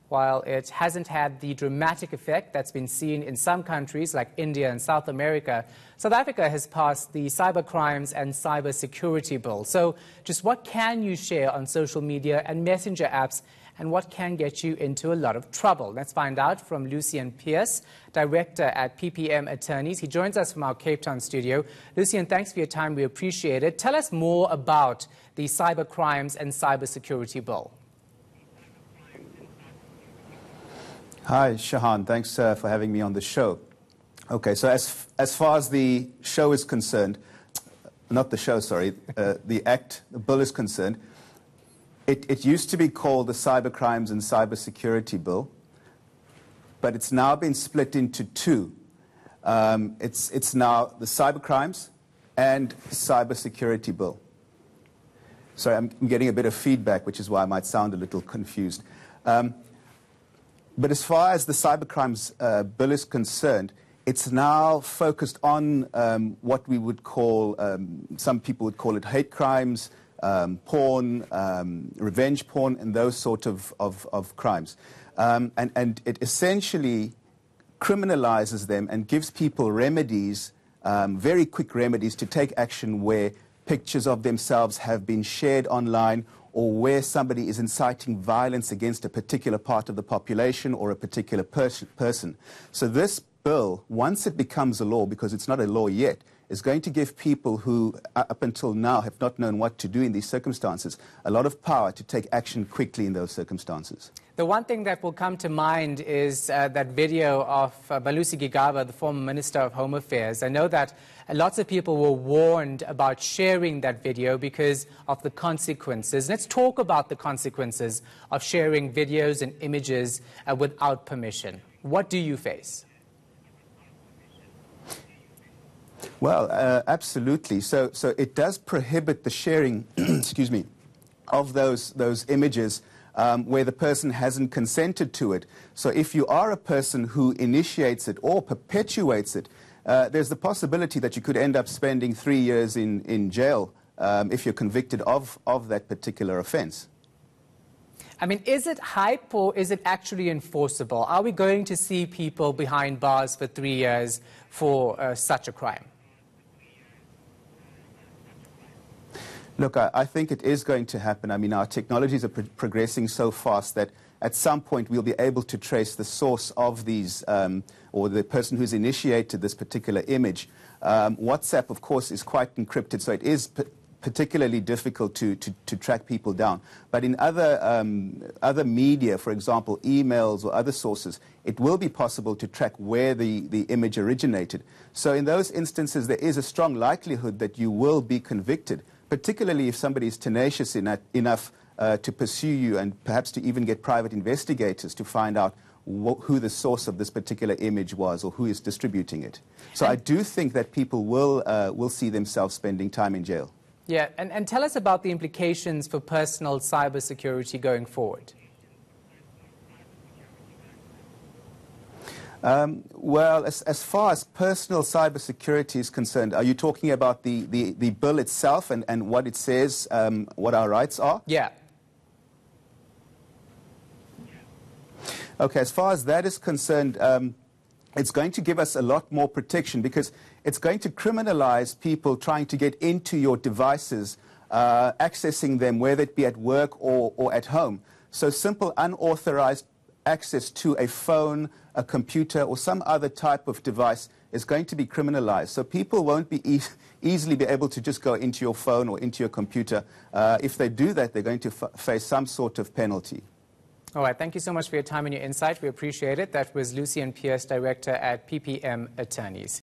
while it hasn't had the dramatic effect that's been seen in some countries like India and South America, South Africa has passed the Cyber Crimes and Cyber Security Bill. So just what can you share on social media and messenger apps, and what can get you into a lot of trouble? Let's find out from Lucian Pierce, Director at PPM Attorneys. He joins us from our Cape Town studio. Lucian, thanks for your time. We appreciate it. Tell us more about the Cyber Crimes and Cyber Security Bill. Hi, Shahan. Thanks for having me on the show. Okay, so as far as the show is concerned, not the show, sorry, the bill is concerned, it used to be called the Cyber Crimes and Cyber Security Bill, but it's now been split into two. It's now the Cyber Crimes and Cyber Security Bill. Sorry, I'm getting a bit of feedback, which is why I might sound a little confused. But as far as the Cybercrimes Bill is concerned, it's now focused on what we would call, some people would call it hate crimes, porn, revenge porn, and those sort of crimes. And it essentially criminalizes them and gives people remedies, very quick remedies, to take action where pictures of themselves have been shared online, or where somebody is inciting violence against a particular part of the population or a particular person. So this bill, once it becomes a law, because it's not a law yet, is going to give people who, up until now, have not known what to do in these circumstances, a lot of power to take action quickly in those circumstances. The one thing that will come to mind is that video of Malusi Gigaba, the former Minister of Home Affairs. I know that lots of people were warned about sharing that video because of the consequences. Let's talk about the consequences of sharing videos and images without permission. What do you face? Well, absolutely. So it does prohibit the sharing, excuse me, of those images where the person hasn't consented to it. So if you are a person who initiates it or perpetuates it, there's the possibility that you could end up spending 3 years in jail if you're convicted of that particular offense. I mean, is it hype or is it actually enforceable? Are we going to see people behind bars for 3 years for such a crime? Look, I think it is going to happen. I mean, our technologies are progressing so fast that at some point we'll be able to trace the source of these, or the person who's initiated this particular image. WhatsApp, of course, is quite encrypted, so it is particularly difficult to track people down. But in other media, for example, emails or other sources, it will be possible to track where the image originated. So in those instances, there is a strong likelihood that you will be convicted, particularly if somebody is tenacious enough to pursue you and perhaps to even get private investigators to find out who the source of this particular image was or who is distributing it. So I do think that people will see themselves spending time in jail. Yeah, and tell us about the implications for personal cybersecurity going forward. Well, as far as personal cybersecurity is concerned, are you talking about the bill itself and what it says, what our rights are? Yeah. Okay, as far as that is concerned, it's going to give us a lot more protection because it's going to criminalize people trying to get into your devices, accessing them, whether it be at work or at home. So simple unauthorized access to a phone, a computer, or some other type of device is going to be criminalized. So people won't be easily be able to just go into your phone or into your computer. If they do that, they're going to face some sort of penalty. All right, thank you so much for your time and your insight. We appreciate it. That was Lucian Pierce, Director at PPM Attorneys.